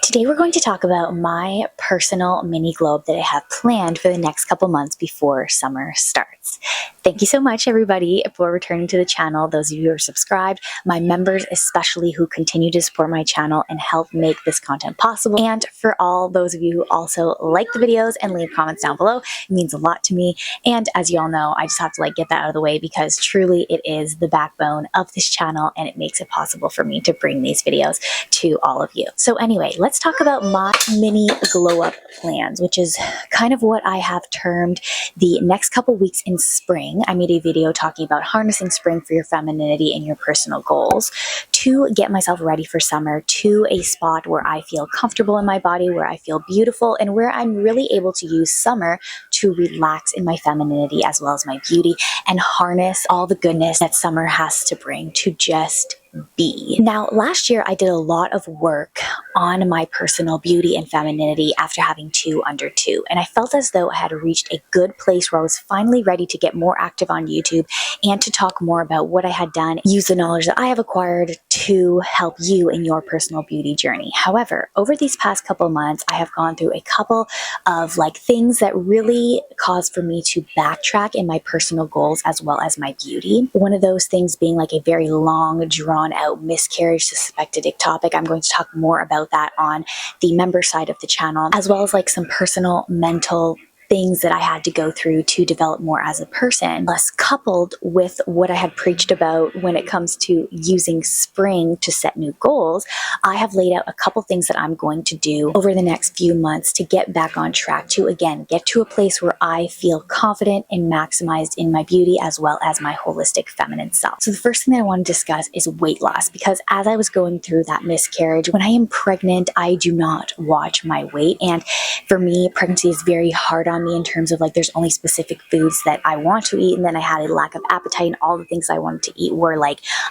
Today we're going to talk about my personal mini globe that I have planned for the next couple months before summer starts. Thank you so much, everybody, for returning to the channel. Those of you who are subscribed, my members especially, who continue to support my channel and help make this content possible. And for all those of you who also like the videos and leave comments down below, it means a lot to me. And as you all know, I just have to get that out of the way because truly it is the backbone of this channel and it makes it possible for me to bring these videos to all of you. So anyway, let's talk about my mini glow up plans, which is kind of what I have termed the next couple weeks in spring. I made a video talking about harnessing spring for your femininity and your personal goals to get myself ready for summer, to a spot where I feel comfortable in my body, where I feel beautiful, and where I'm really able to use summer to relax in my femininity as well as my beauty and harness all the goodness that summer has to bring to just be. Now, last year I did a lot of work on my personal beauty and femininity after having 2 under 2, and I felt as though I had reached a good place where I was finally ready to get more active on YouTube and to talk more about what I had done, use the knowledge that I have acquired to help you in your personal beauty journey. However, over these past couple months, I have gone through a couple of things that really caused for me to backtrack in my personal goals as well as my beauty. One of those things being a very long, drawn out miscarriage suspected ectopic. I'm going to talk more about that on the member side of the channel, as well as some personal mental things that I had to go through to develop more as a person, plus coupled with what I had preached about when it comes to using spring to set new goals. I have laid out a couple things that I'm going to do over the next few months to get back on track, to again get to a place where I feel confident and maximized in my beauty as well as my holistic feminine self. So the first thing that I want to discuss is weight loss, because as I was going through that miscarriage, when I am pregnant, I do not watch my weight, and for me, pregnancy is very hard on me in terms of there's only specific foods that I want to eat, and then I had a lack of appetite and all the things I wanted to eat were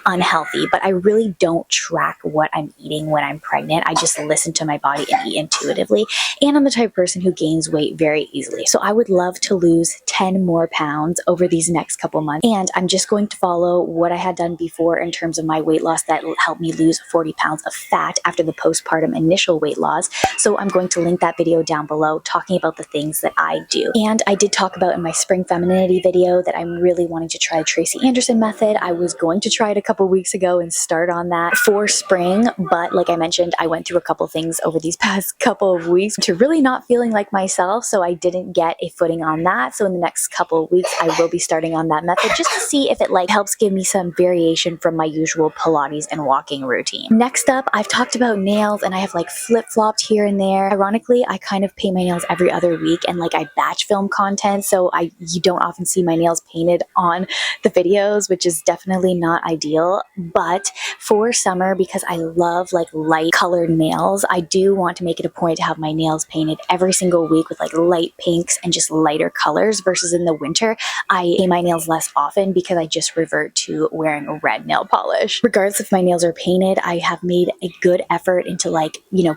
unhealthy. But I really don't track what I'm eating when I'm pregnant. I just listen to my body and eat intuitively, and I'm the type of person who gains weight very easily. So I would love to lose 10 more pounds over these next couple months, and I'm just going to follow what I had done before in terms of my weight loss that helped me lose 40 pounds of fat after the postpartum initial weight loss. So I'm going to link that video down below talking about the things that I do. And I did talk about in my spring femininity video that I'm really wanting to try the Tracy Anderson method. I was going to try it a couple weeks ago and start on that for spring, but like I mentioned, I went through a couple things over these past couple of weeks to really not feeling like myself, so I didn't get a footing on that. So in the next couple of weeks, I will be starting on that method just to see if it helps give me some variation from my usual Pilates and walking routine. Next up, I've talked about nails, and I have flip-flopped here and there. Ironically, I kind of paint my nails every other week, and I batch film content, so you don't often see my nails painted on the videos, which is definitely not ideal. But for summer, because I love light colored nails, I do want to make it a point to have my nails painted every single week with light pinks and just lighter colors, versus in the winter I paint my nails less often because I just revert to wearing red nail polish. Regardless if my nails are painted, I have made a good effort into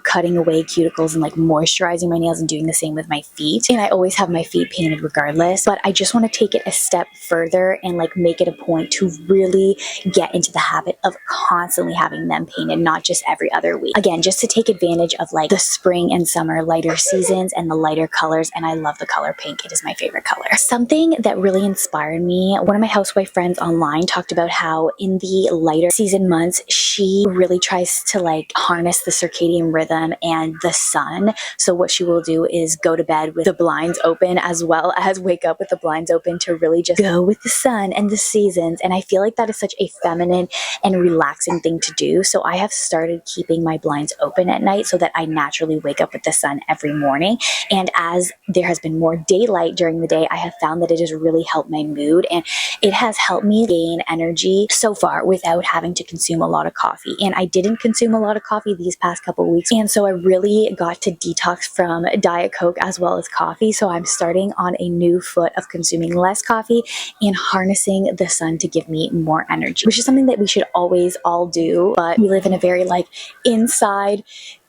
cutting away cuticles and moisturizing my nails and doing the same with my feet. And I always have my feet painted regardless, but I just want to take it a step further and make it a point to really get into the habit of constantly having them painted, not just every other week. Again, just to take advantage of the spring and summer lighter seasons and the lighter colors, and I love the color pink. It is my favorite color. Something that really inspired me, one of my housewife friends online talked about how in the lighter season months, she really tries to harness the circadian rhythm and the sun. So what she will do is go to bed with the blinds open as well as wake up with the blinds open to really just go with the sun and the seasons. And I feel that is such a feminine and relaxing thing to do. So I have started keeping my blinds open at night so that I naturally wake up with the sun every morning. And as there has been more daylight during the day, I have found that it has really helped my mood, and it has helped me gain energy so far without having to consume a lot of coffee. And I didn't consume a lot of coffee these past couple of weeks, and so I really got to detox from Diet Coke as well as coffee. So I'm starting on a new foot of consuming less coffee and harnessing the sun to give me more energy, which is something that we should always all do, but we live in a very inside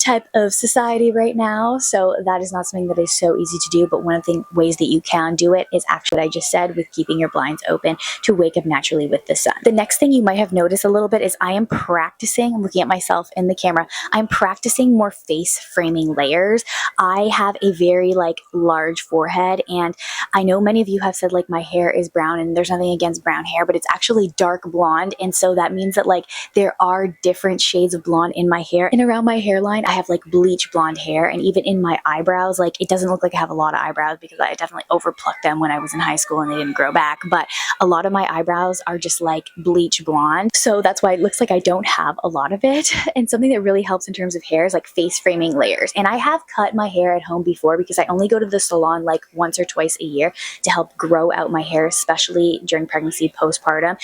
type of society right now, so that is not something that is so easy to do. But one of the ways that you can do it is actually what I just said, with keeping your blinds open to wake up naturally with the sun. The next thing you might have noticed a little bit is I am practicing, I'm looking at myself in the camera, I'm practicing more face framing layers. I have a very large forehead, and I know many of you have said my hair is brown, and there's nothing against brown hair, but it's actually dark blonde, and so that means that there are different shades of blonde in my hair. And around my hairline I have bleach blonde hair, and even in my eyebrows, it doesn't look like I have a lot of eyebrows because I definitely overplucked them when I was in high school and they didn't grow back, but a lot of my eyebrows are just bleach blonde, so that's why it looks like I don't have a lot of it. And something that really helps in terms of hair is face framing layers. And I have cut my hair at home before because I only go to the salon once or twice a year to help grow out my hair, especially during pregnancy, postpartum,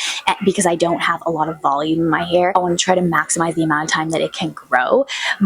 because I don't have a lot of volume in my hair. I want to try to maximize the amount of time that it can grow,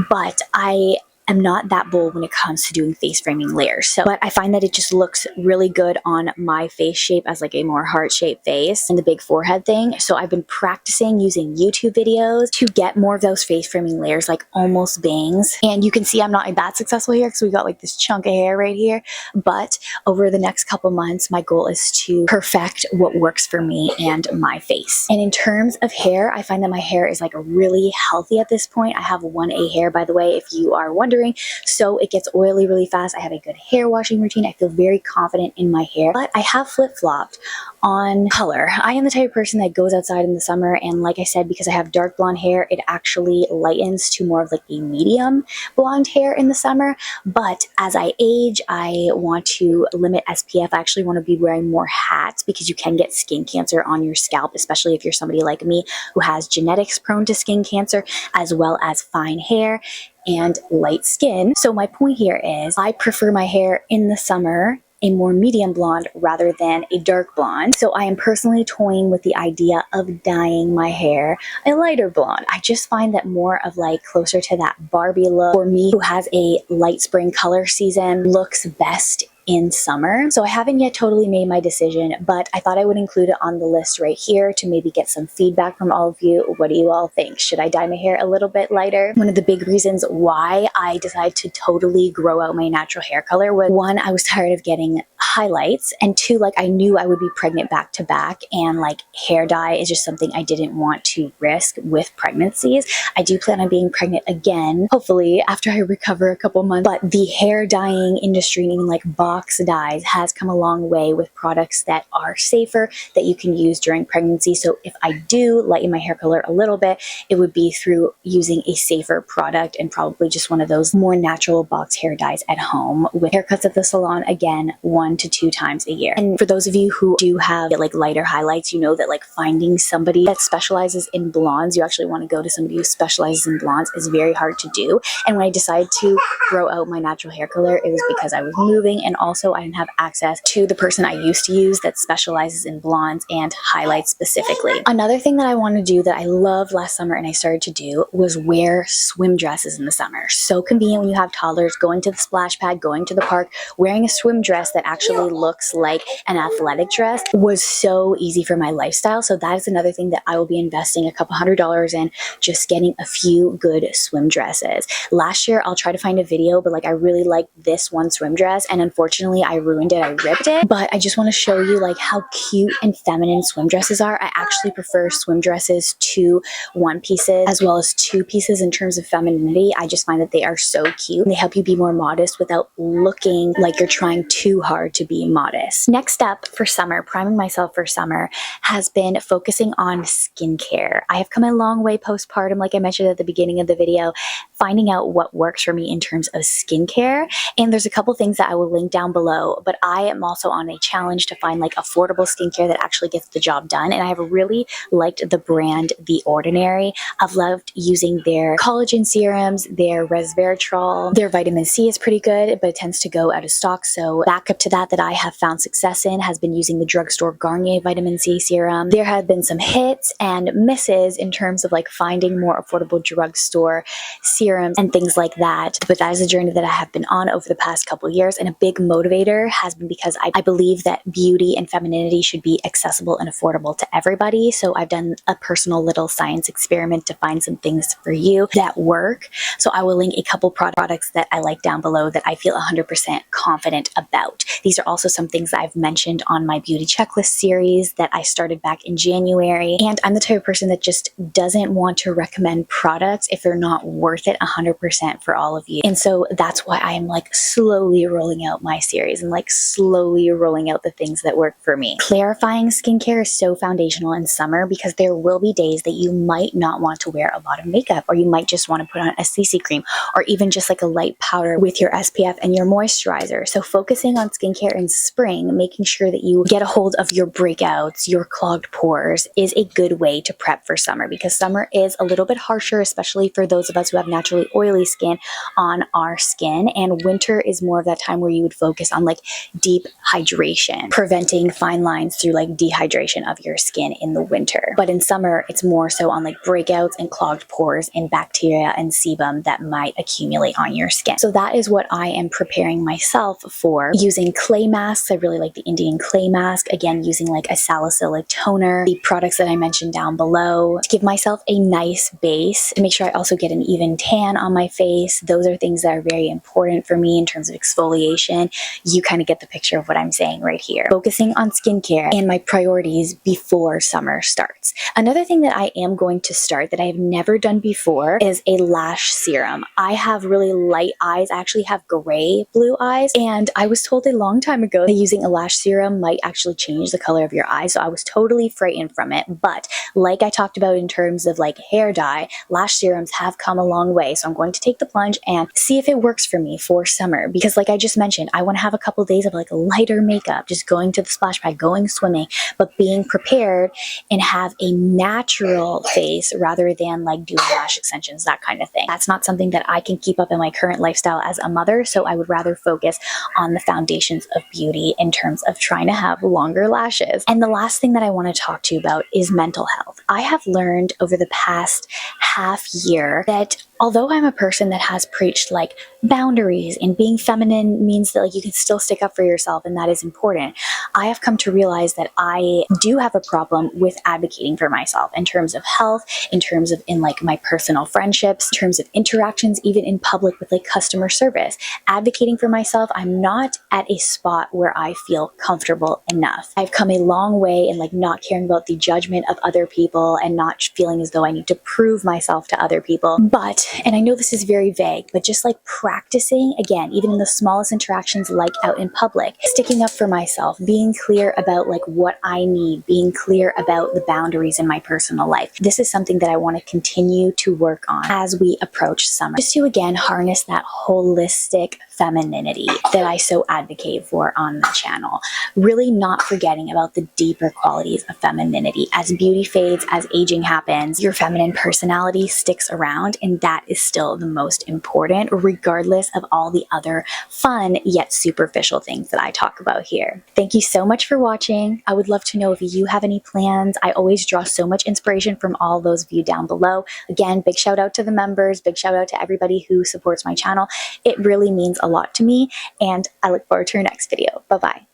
but I'm not that bold when it comes to doing face framing layers. But I find that it just looks really good on my face shape as a more heart-shaped face and the big forehead thing. So I've been practicing using YouTube videos to get more of those face framing layers, almost bangs. And you can see I'm not that successful here because we got this chunk of hair right here. But over the next couple months, my goal is to perfect what works for me and my face. And in terms of hair, I find that my hair is really healthy at this point. I have 1A hair, by the way, if you are wondering. So it gets oily really fast. I have a good hair washing routine. I feel very confident in my hair, but I have flip-flopped on color. I am the type of person that goes outside in the summer, and like I said, because I have dark blonde hair, it actually lightens to more of a medium blonde hair in the summer. But as I age, I want to limit SPF. I actually want to be wearing more hats because you can get skin cancer on your scalp, especially if you're somebody like me who has genetics prone to skin cancer, as well as fine hair and light skin. So my point here is I prefer my hair in the summer a more medium blonde rather than a dark blonde. So I am personally toying with the idea of dyeing my hair a lighter blonde. I just find that more of closer to that Barbie look for me, who has a light spring color season, looks best in summer. So I haven't yet totally made my decision, but I thought I would include it on the list right here to maybe get some feedback from all of you. What do you all think? Should I dye my hair a little bit lighter? One of the big reasons why I decided to totally grow out my natural hair color was, one, I was tired of getting highlights, and two, I knew I would be pregnant back to back, and hair dye is just something I didn't want to risk with pregnancies. I do plan on being pregnant again, hopefully after I recover a couple months, but the hair dyeing industry, and even box dyes, has come a long way with products that are safer that you can use during pregnancy. So if I do lighten my hair color a little bit, it would be through using a safer product and probably just one of those more natural box hair dyes at home, with haircuts at the salon, again, 1 to 2 times a year. And for those of you who do have lighter highlights, you know that finding somebody that specializes in blondes, you actually want to go to somebody who specializes in blondes, is very hard to do. And when I decided to grow out my natural hair color, it was because I was moving, and also I didn't have access to the person I used to use that specializes in blondes and highlights specifically. Another thing that I want to do that I loved last summer and I started to do was wear swim dresses in the summer. So convenient when you have toddlers, going to the splash pad, going to the park, wearing a swim dress that actually looks like an athletic dress was so easy for my lifestyle. So that is another thing that I will be investing a couple $100s in, just getting a few good swim dresses. Last year, I'll try to find a video, but I really liked this one swim dress, and unfortunately I ruined it, I ripped it. But I just want to show you how cute and feminine swim dresses are. I actually prefer swim dresses to one pieces as well as two pieces in terms of femininity. I just find that they are so cute. They help you be more modest without looking like you're trying too hard to be modest. Next up for summer, priming myself for summer, has been focusing on skincare. I have come a long way postpartum, like I mentioned at the beginning of the video, finding out what works for me in terms of skincare. And there's a couple things that I will link down below, but I am also on a challenge to find affordable skincare that actually gets the job done. And I have really liked the brand The Ordinary. I've loved using their collagen serums, their resveratrol, their vitamin C is pretty good, but it tends to go out of stock. So back up to that, that I have found success in has been using the drugstore Garnier vitamin C serum. There have been some hits and misses in terms of like finding more affordable drugstore serums and things like that. But that is a journey that I have been on over the past couple years, and a big motivator has been because I believe that beauty and femininity should be accessible and affordable to everybody. So I've done a personal little science experiment to find some things for you that work. So I will link a couple products that I like down below that I feel 100% confident about. These are also some things that I've mentioned on my beauty checklist series that I started back in January. And I'm the type of person that just doesn't want to recommend products if they're not worth it 100% for all of you. And so that's why I am like slowly rolling out my series and like slowly rolling out the things that work for me. Clarifying skincare is so foundational in summer because there will be days that you might not want to wear a lot of makeup, or you might just want to put on a CC cream, or even just like a light powder with your SPF and your moisturizer. So focusing on skincare in spring, making sure that you get a hold of your breakouts, your clogged pores, is a good way to prep for summer, because summer is a little bit harsher, especially for those of us who have naturally oily skin, on our skin. And winter is more of that time where you would focus on like deep hydration, preventing fine lines through like dehydration of your skin in the winter. But in summer, it's more so on like breakouts and clogged pores and bacteria and sebum that might accumulate on your skin. So that is what I am preparing myself for, using clay masks. I really like the Indian clay mask. Again, using like a salicylic toner, the products that I mentioned down below, to give myself a nice base, to make sure I also get an even tan on my face. Those are things that are very important for me in terms of exfoliation. You kind of get the picture of what I'm saying right here. Focusing on skincare and my priorities before summer starts. Another thing that I am going to start that I have never done before is a lash serum. I have really light eyes. I actually have gray blue eyes, and I was told a long time ago that using a lash serum might actually change the color of your eyes. So I was totally frightened from it. But like I talked about in terms of like hair dye, lash serums have come a long way. So I'm going to take the plunge and see if it works for me for summer, because like I just mentioned, I want to have a couple days of like lighter makeup, just going to the splash pad, going swimming, but being prepared and have a natural face rather than like doing lash extensions, that kind of thing. That's not something that I can keep up in my current lifestyle as a mother. So I would rather focus on the foundations of beauty in terms of trying to have longer lashes. And the last thing that I want to talk to you about is mental health. I have learned over the past half year that although I'm a person that has preached like boundaries and being feminine means that like you can still stick up for yourself, and that is important, I have come to realize that I do have a problem with advocating for myself in terms of health, in terms of in like my personal friendships, in terms of interactions, even in public with like customer service. Advocating for myself, I'm not at a spot where I feel comfortable enough. I've come a long way in like not caring about the judgment of other people and not feeling as though I need to prove myself to other people. But, and I know this is very vague, but just like practicing, again, even in the smallest interactions, like out in public, sticking up for myself, being clear about like what I need, being clear about the boundaries in my personal life. This is something that I want to continue to work on as we approach summer, just to again harness that holistic femininity that I so advocate for on the channel. Really not forgetting about the deeper qualities of femininity. As beauty fades, as aging happens, your feminine personality sticks around, and that is still the most important, regardless of all the other fun yet superficial things that I talk about here. Thank you so much for watching. I would love to know if you have any plans. I always draw so much inspiration from all those of you down below. Again, big shout out to the members, big shout out to everybody who supports my channel. It really means a lot to me, and I look forward to your next video. Bye-bye.